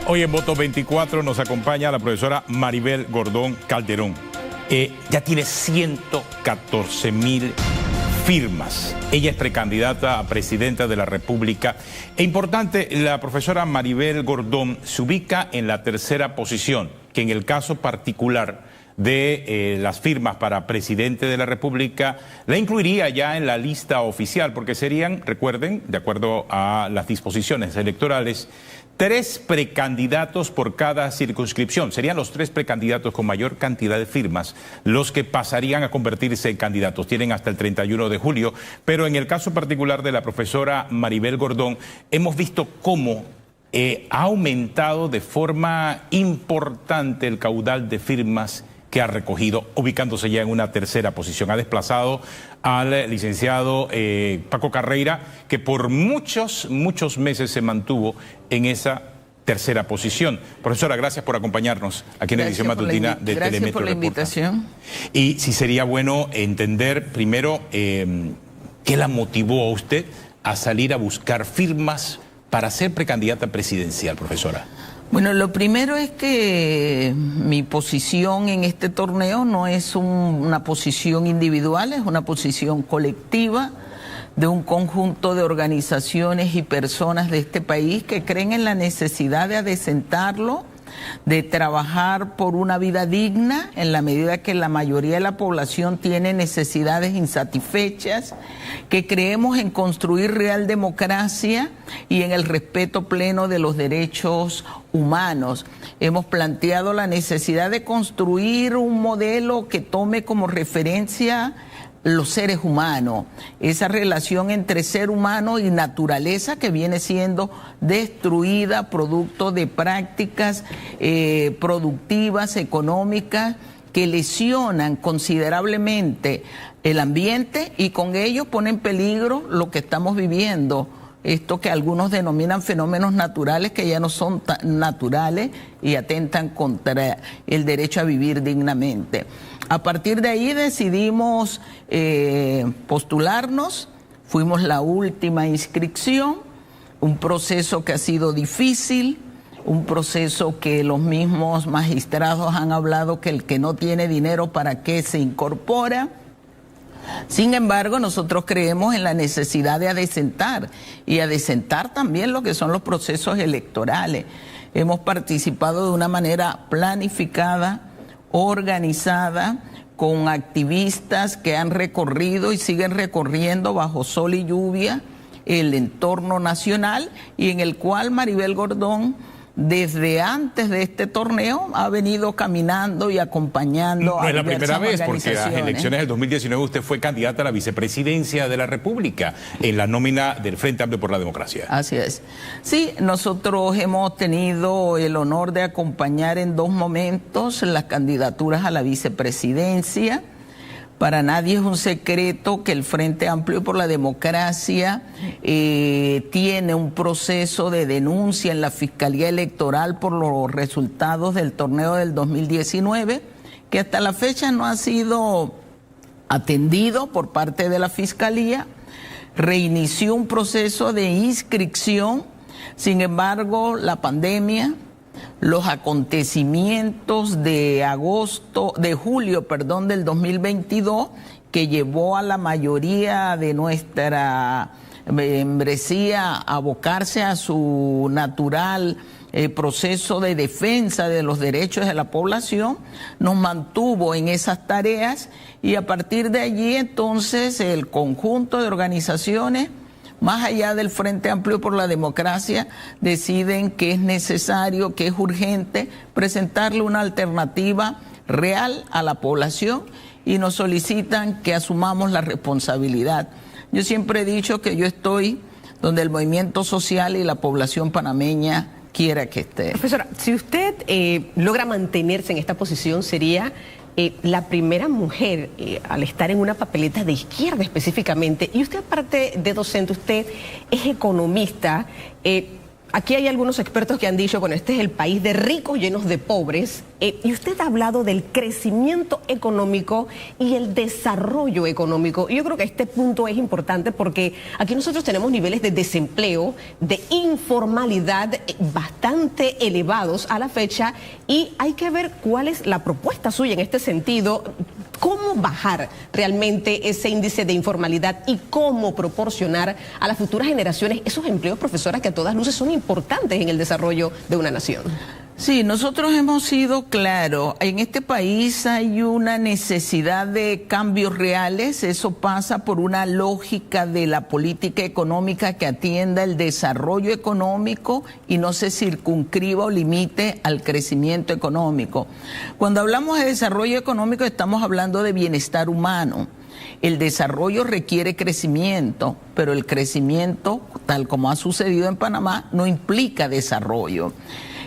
Hoy en Voto 24 nos acompaña la profesora Maribel Gordón Calderón. Ya tiene 114,000 firmas. Ella es precandidata a presidenta de la República. E importante, la profesora Maribel Gordón se ubica en la tercera posición, que en el caso particular de las firmas para presidente de la República la incluiría ya en la lista oficial, porque serían, recuerden, de acuerdo a las disposiciones electorales, 3 precandidatos por cada circunscripción. Serían los 3 precandidatos con mayor cantidad de firmas los que pasarían a convertirse en candidatos. Tienen hasta el 31 de julio. Pero en el caso particular de la profesora Maribel Gordón, hemos visto cómo ha aumentado de forma importante el caudal de firmas que ha recogido, ubicándose ya en una tercera posición. Ha desplazado al licenciado Paco Carreira, que por muchos meses se mantuvo en esa tercera posición. Profesora, gracias por acompañarnos aquí en la edición matutina de Telemetro. Gracias por la invitación. Y si sería bueno entender primero qué la motivó a usted a salir a buscar firmas para ser precandidata presidencial, profesora. Bueno, lo primero es que mi posición en este torneo no es una posición individual, es una posición colectiva de un conjunto de organizaciones y personas de este país que creen en la necesidad de adecentarlo, de trabajar por una vida digna en la medida que la mayoría de la población tiene necesidades insatisfechas, que creemos en construir real democracia y en el respeto pleno de los derechos humanos. Hemos planteado la necesidad de construir un modelo que tome como referencia los seres humanos, esa relación entre ser humano y naturaleza que viene siendo destruida producto de prácticas productivas, económicas, que lesionan considerablemente el ambiente y con ello ponen en peligro lo que estamos viviendo. Esto que algunos denominan fenómenos naturales que ya no son tan naturales y atentan contra el derecho a vivir dignamente. A partir de ahí decidimos postularnos, fuimos la última inscripción, un proceso que ha sido difícil, un proceso que los mismos magistrados han hablado que el que no tiene dinero, ¿para qué se incorpora? Sin embargo, nosotros creemos en la necesidad de adecentar y adecentar también lo que son los procesos electorales. Hemos participado de una manera planificada, organizada, con activistas que han recorrido y siguen recorriendo bajo sol y lluvia el entorno nacional y en el cual Maribel Gordón, desde antes de este torneo, ha venido caminando y acompañando a diversas organizaciones. No es la primera vez, porque en las elecciones del 2019 usted fue candidata a la vicepresidencia de la República en la nómina del Frente Amplio por la Democracia. Así es. Sí, nosotros hemos tenido el honor de acompañar en 2 momentos las candidaturas a la vicepresidencia. Para nadie es un secreto que el Frente Amplio por la Democracia tiene un proceso de denuncia en la Fiscalía Electoral por los resultados del torneo del 2019, que hasta la fecha no ha sido atendido por parte de la Fiscalía. Reinició un proceso de inscripción, sin embargo, la pandemia, los acontecimientos de julio del 2022, que llevó a la mayoría de nuestra membresía a abocarse a su natural proceso de defensa de los derechos de la población, nos mantuvo en esas tareas y a partir de allí entonces el conjunto de organizaciones, más allá del Frente Amplio por la Democracia, deciden que es necesario, que es urgente presentarle una alternativa real a la población y nos solicitan que asumamos la responsabilidad. Yo siempre he dicho que yo estoy donde el movimiento social y la población panameña quiera que esté. Profesora, si usted logra mantenerse en esta posición, sería la primera mujer al estar en una papeleta de izquierda específicamente, y usted aparte de docente, usted es economista, aquí hay algunos expertos que han dicho, bueno, este es el país de ricos llenos de pobres, y usted ha hablado del crecimiento económico y el desarrollo económico. Y yo creo que este punto es importante porque aquí nosotros tenemos niveles de desempleo, de informalidad bastante elevados a la fecha, y hay que ver cuál es la propuesta suya en este sentido. ¿Cómo bajar realmente ese índice de informalidad y cómo proporcionar a las futuras generaciones esos empleos, profesora, que a todas luces son importantes en el desarrollo de una nación? Sí, nosotros hemos sido claros, en este país hay una necesidad de cambios reales, eso pasa por una lógica de la política económica que atienda el desarrollo económico y no se circunscriba o limite al crecimiento económico. Cuando hablamos de desarrollo económico estamos hablando de bienestar humano. El desarrollo requiere crecimiento, pero el crecimiento, tal como ha sucedido en Panamá, no implica desarrollo.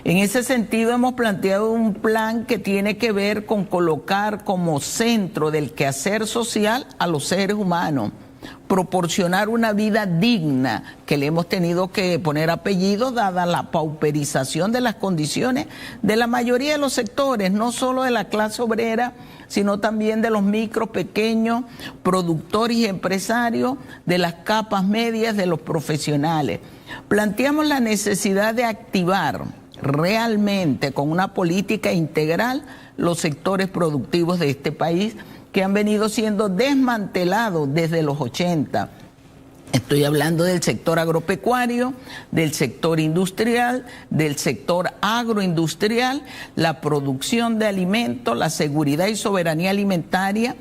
En ese sentido hemos planteado un plan que tiene que ver con colocar como centro del quehacer social a los seres humanos, proporcionar una vida digna, que le hemos tenido que poner apellido dada la pauperización de las condiciones de la mayoría de los sectores, no solo de la clase obrera, sino también de los micro, pequeños, productores y empresarios, de las capas medias, de los profesionales. Planteamos la necesidad de activar realmente con una política integral los sectores productivos de este país que han venido siendo desmantelados desde los 80. Estoy hablando del sector agropecuario, del sector industrial, del sector agroindustrial, la producción de alimentos, la seguridad y soberanía alimentaria.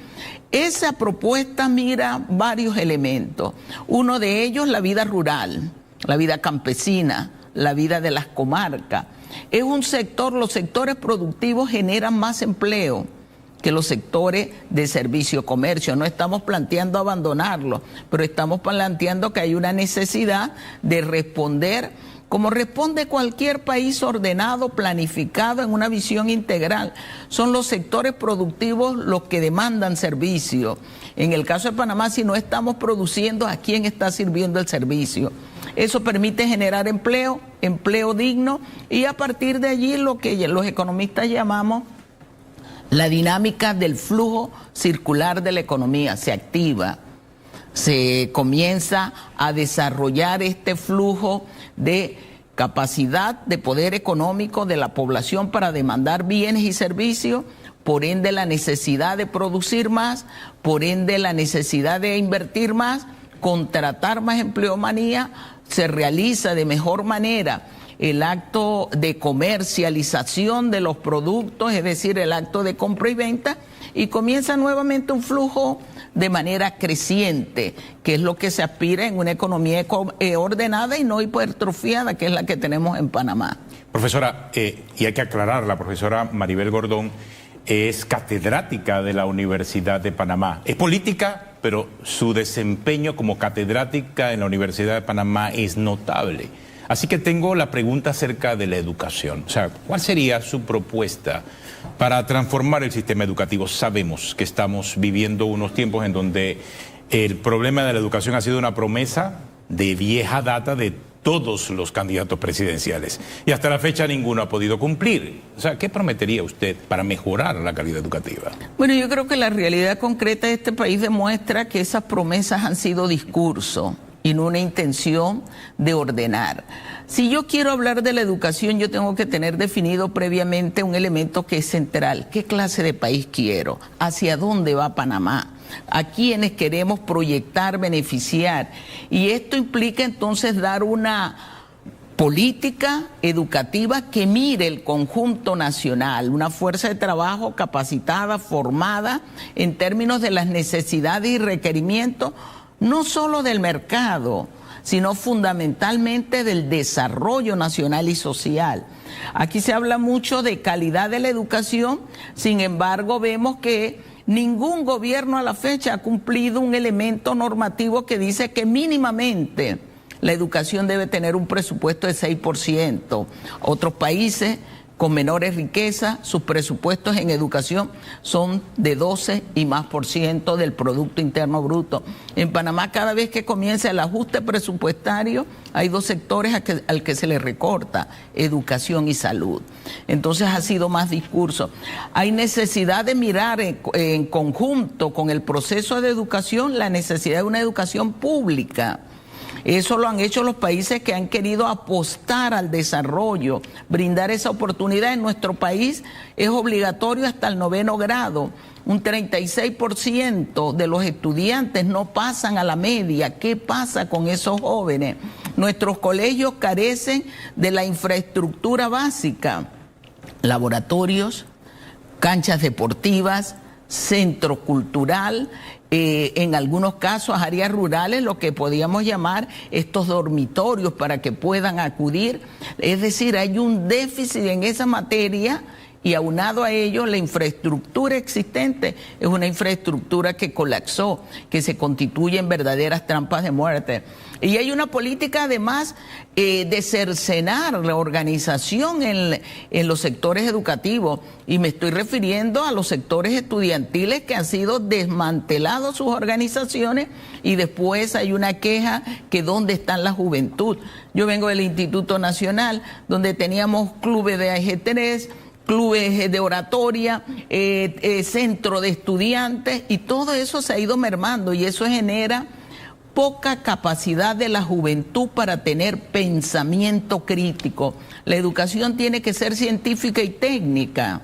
Esa propuesta mira varios elementos. Uno de ellos, la vida rural, la vida campesina, la vida de las comarcas. Es un sector, los sectores productivos generan más empleo que los sectores de servicio comercio. No estamos planteando abandonarlo, pero estamos planteando que hay una necesidad de responder como responde cualquier país ordenado, planificado en una visión integral. Son los sectores productivos los que demandan servicio. En el caso de Panamá, si no estamos produciendo, ¿a quién está sirviendo el servicio? Eso permite generar empleo, empleo digno, y a partir de allí lo que los economistas llamamos la dinámica del flujo circular de la economía se activa. Se comienza a desarrollar este flujo de capacidad de poder económico de la población para demandar bienes y servicios, por ende la necesidad de producir más, por ende la necesidad de invertir más, contratar más empleomanía, se realiza de mejor manera el acto de comercialización de los productos, es decir, el acto de compra y venta, y comienza nuevamente un flujo de manera creciente, que es lo que se aspira en una economía ordenada y no hipertrofiada, que es la que tenemos en Panamá. Profesora, y hay que aclarar, la profesora Maribel Gordón es catedrática de la Universidad de Panamá. Es política, pero su desempeño como catedrática en la Universidad de Panamá es notable. Así que tengo la pregunta acerca de la educación. O sea, ¿cuál sería su propuesta para transformar el sistema educativo? Sabemos que estamos viviendo unos tiempos en donde el problema de la educación ha sido una promesa de vieja data de todos los candidatos presidenciales. Y hasta la fecha ninguno ha podido cumplir. O sea, ¿qué prometería usted para mejorar la calidad educativa? Bueno, yo creo que la realidad concreta de este país demuestra que esas promesas han sido discurso y no una intención de ordenar. Si yo quiero hablar de la educación, yo tengo que tener definido previamente un elemento que es central. ¿Qué clase de país quiero? ¿Hacia dónde va Panamá? ¿A quiénes queremos proyectar, beneficiar? Y esto implica entonces dar una política educativa que mire el conjunto nacional, una fuerza de trabajo capacitada, formada en términos de las necesidades y requerimientos, no solo del mercado, sino fundamentalmente del desarrollo nacional y social. Aquí se habla mucho de calidad de la educación, sin embargo vemos que ningún gobierno a la fecha ha cumplido un elemento normativo que dice que mínimamente la educación debe tener un presupuesto de 6%. Otros países con menores riquezas, sus presupuestos en educación son de 12% y más del Producto Interno Bruto. En Panamá, cada vez que comienza el ajuste presupuestario, hay dos sectores al que se le recorta: educación y salud. Entonces ha sido más discurso. Hay necesidad de mirar en conjunto con el proceso de educación la necesidad de una educación pública. Eso lo han hecho los países que han querido apostar al desarrollo, brindar esa oportunidad. En nuestro país es obligatorio hasta el 9º grado. Un 36% de los estudiantes no pasan a la media. ¿Qué pasa con esos jóvenes? Nuestros colegios carecen de la infraestructura básica: laboratorios, canchas deportivas, centro cultural, en algunos casos áreas rurales, lo que podíamos llamar estos dormitorios para que puedan acudir. Es decir, hay un déficit en esa materia, y aunado a ello, la infraestructura existente es una infraestructura que colapsó, que se constituye en verdaderas trampas de muerte. Y hay una política además de cercenar la organización en los sectores educativos, y me estoy refiriendo a los sectores estudiantiles que han sido desmantelados sus organizaciones, y después hay una queja que ¿dónde está la juventud? Yo vengo del Instituto Nacional, donde teníamos clubes de ajedrez, clubes de oratoria, centro de estudiantes, y todo eso se ha ido mermando, y eso genera poca capacidad de la juventud para tener pensamiento crítico. La educación tiene que ser científica y técnica.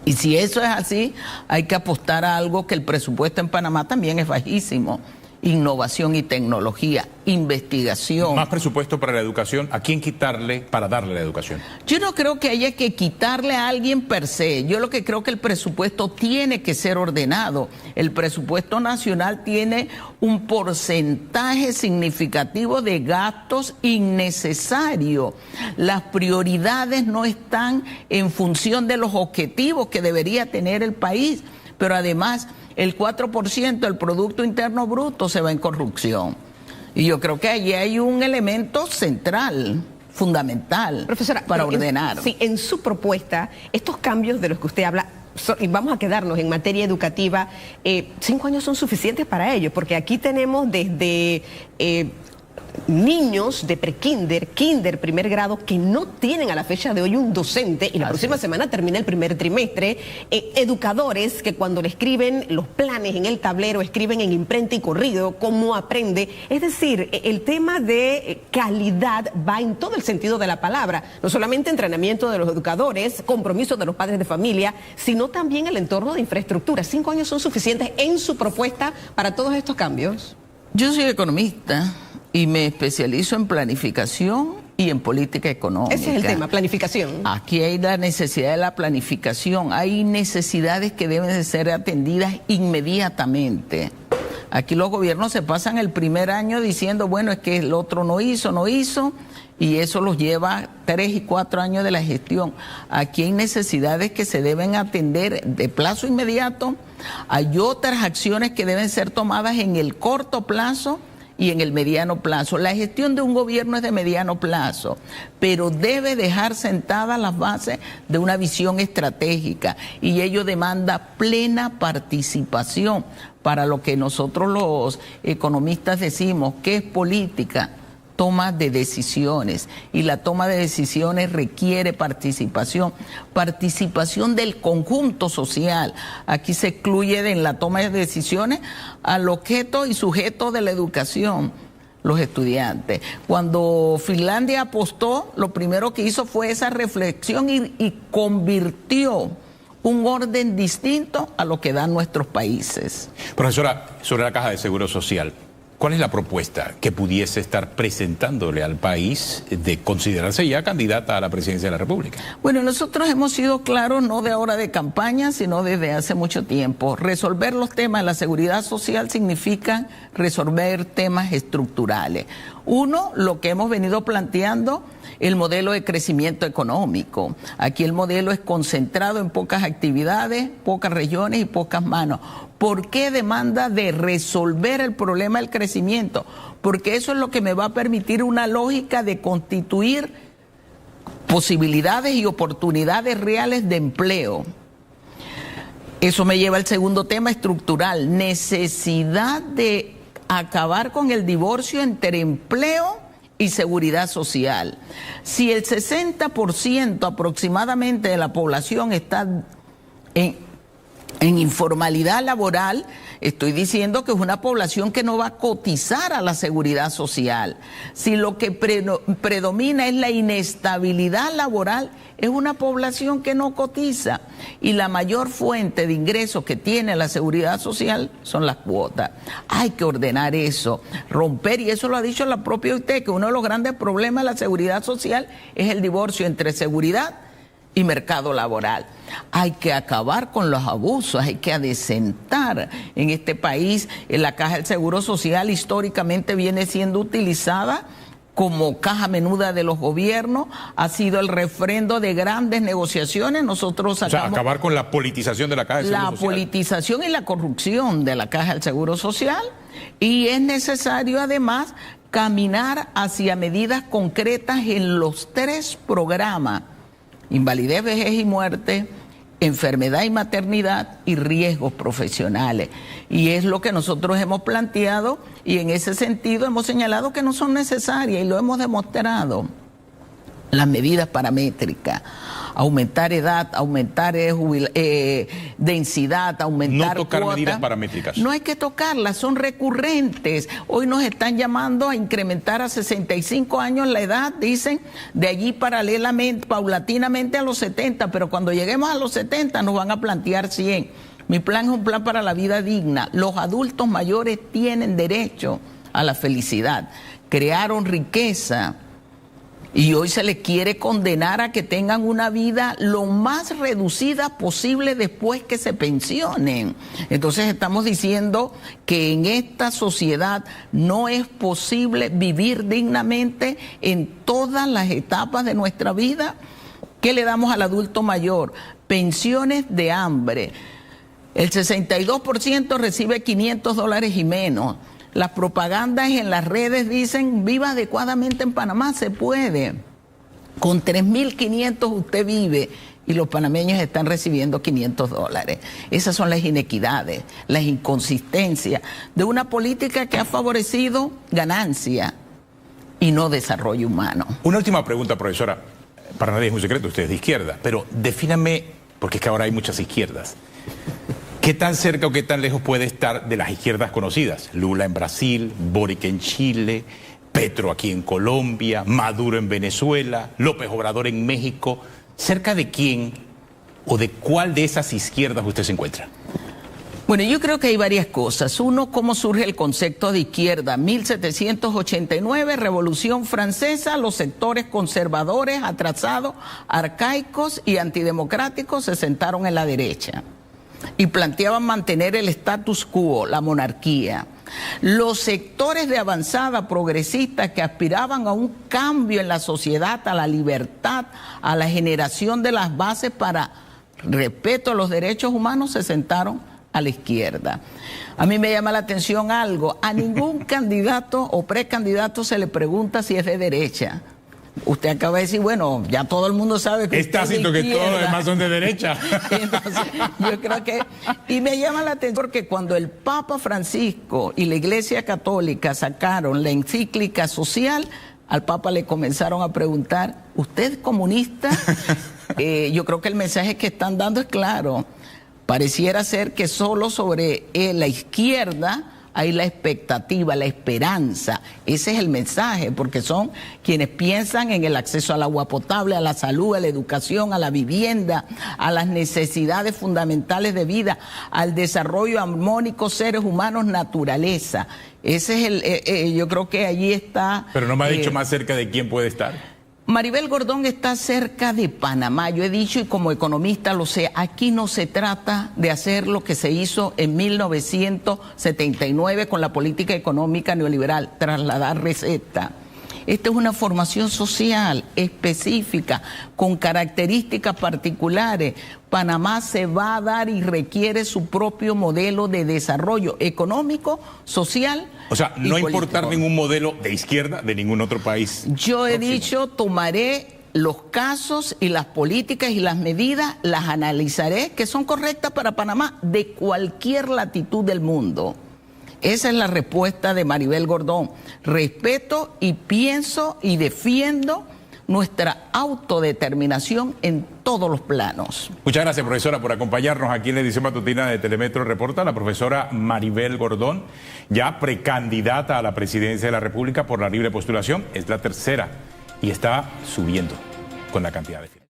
Y si eso es así, hay que apostar a algo que el presupuesto en Panamá también es bajísimo: innovación y tecnología, investigación. Más presupuesto para la educación. ¿A quién quitarle para darle la educación? Yo no creo que haya que quitarle a alguien per se. Yo lo que creo que el presupuesto tiene que ser ordenado. El presupuesto nacional tiene un porcentaje significativo de gastos innecesarios. Las prioridades no están en función de los objetivos que debería tener el país, pero además el 4% del Producto Interno Bruto se va en corrupción. Y yo creo que allí hay un elemento central, fundamental, profesora, para ordenar. Sí, en su propuesta, estos cambios de los que usted habla, y vamos a quedarnos en materia educativa, 5 años son suficientes para ello, porque aquí tenemos desde niños de prekinder, kinder, primer grado, que no tienen a la fecha de hoy un docente, y la próxima semana termina el primer trimestre, educadores que cuando le escriben los planes en el tablero, escriben en imprenta y corrido cómo aprende. Es decir, el tema de calidad va en todo el sentido de la palabra, no solamente entrenamiento de los educadores, compromiso de los padres de familia, sino también el entorno de infraestructura. 5 años son suficientes en su propuesta para todos estos cambios. Yo soy economista y me especializo en planificación y en política económica. Ese es el tema, planificación. Aquí hay la necesidad de la planificación. Hay necesidades que deben de ser atendidas inmediatamente. Aquí los gobiernos se pasan el primer año diciendo, bueno, es que el otro no hizo, y eso los lleva 3 y 4 años de la gestión. Aquí hay necesidades que se deben atender de plazo inmediato. Hay otras acciones que deben ser tomadas en el corto plazo y en el mediano plazo. La gestión de un gobierno es de mediano plazo, pero debe dejar sentadas las bases de una visión estratégica, y ello demanda plena participación para lo que nosotros los economistas decimos que es política: toma de decisiones, y la toma de decisiones requiere participación del conjunto social. Aquí se excluye en la toma de decisiones al objeto y sujeto de la educación, los estudiantes. Cuando Finlandia apostó, lo primero que hizo fue esa reflexión y convirtió un orden distinto a lo que dan nuestros países. Profesora, sobre la Caja de Seguro Social, ¿cuál es la propuesta que pudiese estar presentándole al país de considerarse ya candidata a la presidencia de la República? Bueno, nosotros hemos sido claros, no de ahora de campaña, sino desde hace mucho tiempo. Resolver los temas de la seguridad social significa resolver temas estructurales. Uno, lo que hemos venido planteando, el modelo de crecimiento económico. Aquí el modelo es concentrado en pocas actividades, pocas regiones y pocas manos. ¿Por qué demanda de resolver el problema del crecimiento? Porque eso es lo que me va a permitir una lógica de constituir posibilidades y oportunidades reales de empleo. Eso me lleva al segundo tema estructural, necesidad de acabar con el divorcio entre empleo y seguridad social. Si el 60% aproximadamente de la población está en informalidad laboral, estoy diciendo que es una población que no va a cotizar a la seguridad social. Si lo que predomina es la inestabilidad laboral, es una población que no cotiza. Y la mayor fuente de ingresos que tiene la seguridad social son las cuotas. Hay que ordenar eso, romper, y eso lo ha dicho la propia OIT, que uno de los grandes problemas de la seguridad social es el divorcio entre seguridad y mercado laboral. Hay que acabar con los abusos, hay que adecentar en este país. La Caja del Seguro Social históricamente viene siendo utilizada como caja menuda de los gobiernos, ha sido el refrendo de grandes negociaciones. Nosotros sacamos, o sea, acabar con la politización de la Caja del Seguro Social. La politización y la corrupción de la Caja del Seguro Social, y es necesario además caminar hacia medidas concretas en los 3 programas: invalidez, vejez y muerte, enfermedad y maternidad, y riesgos profesionales. Y es lo que nosotros hemos planteado, y en ese sentido hemos señalado que no son necesarias, y lo hemos demostrado. Las medidas paramétricas, aumentar edad, aumentar densidad, aumentar no tocar cuotas. Medidas paramétricas. No hay que tocarlas, son recurrentes. Hoy nos están llamando a incrementar a 65 años la edad, dicen, de allí paralelamente, paulatinamente a los 70, pero cuando lleguemos a los 70 nos van a plantear 100. Mi plan es un plan para la vida digna. Los adultos mayores tienen derecho a la felicidad, crearon riqueza, y hoy se les quiere condenar a que tengan una vida lo más reducida posible después que se pensionen. Entonces estamos diciendo que en esta sociedad no es posible vivir dignamente en todas las etapas de nuestra vida. ¿Qué le damos al adulto mayor? Pensiones de hambre. El 62% recibe $500 y menos. Las propagandas en las redes dicen: viva adecuadamente en Panamá. Se puede. Con 3.500 usted vive, y los panameños están recibiendo $500. Esas son las inequidades, las inconsistencias de una política que ha favorecido ganancia y no desarrollo humano. Una última pregunta, profesora. Para nadie es un secreto, usted es de izquierda, pero defíname, porque es que ahora hay muchas izquierdas. ¿Qué tan cerca o qué tan lejos puede estar de las izquierdas conocidas? Lula en Brasil, Boric en Chile, Petro aquí en Colombia, Maduro en Venezuela, López Obrador en México. ¿Cerca de quién o de cuál de esas izquierdas usted se encuentra? Bueno, yo creo que hay varias cosas. Uno, cómo surge el concepto de izquierda. 1789, Revolución Francesa, los sectores conservadores, atrasados, arcaicos y antidemocráticos se sentaron en la derecha y planteaban mantener el status quo, la monarquía. Los sectores de avanzada progresistas que aspiraban a un cambio en la sociedad, a la libertad, a la generación de las bases para respeto a los derechos humanos, se sentaron a la izquierda. A mí me llama la atención algo: a ningún candidato o precandidato se le pregunta si es de derecha. Usted acaba de decir, bueno, ya todo el mundo sabe que está haciendo que todos los demás son de derecha. Entonces, yo creo que, y me llama la atención porque cuando el Papa Francisco y la Iglesia Católica sacaron la encíclica social, al Papa le comenzaron a preguntar: ¿usted es comunista? Yo creo que el mensaje que están dando es claro. Pareciera ser que solo sobre la izquierda hay la expectativa, la esperanza. Ese es el mensaje, porque son quienes piensan en el acceso al agua potable, a la salud, a la educación, a la vivienda, a las necesidades fundamentales de vida, al desarrollo armónico, seres humanos, naturaleza. Ese es yo creo que allí está. Pero no me ha dicho más cerca de quién puede estar. Maribel Gordón está cerca de Panamá. Yo he dicho, y como economista lo sé, aquí no se trata de hacer lo que se hizo en 1979 con la política económica neoliberal, trasladar receta. Esta es una formación social específica, con características particulares. Panamá se va a dar y requiere su propio modelo de desarrollo económico, social. O sea, no importar ningún modelo de izquierda de ningún otro país. Yo he dicho, tomaré los casos y las políticas y las medidas las analizaré que son correctas para Panamá de cualquier latitud del mundo. Esa es la respuesta de Maribel Gordón. Respeto y pienso y defiendo nuestra autodeterminación en todos los planos. Muchas gracias, profesora, por acompañarnos aquí en la edición matutina de Telemetro Reporta. La profesora Maribel Gordón, ya precandidata a la presidencia de la República por la libre postulación, es la tercera y está subiendo con la cantidad de firmas.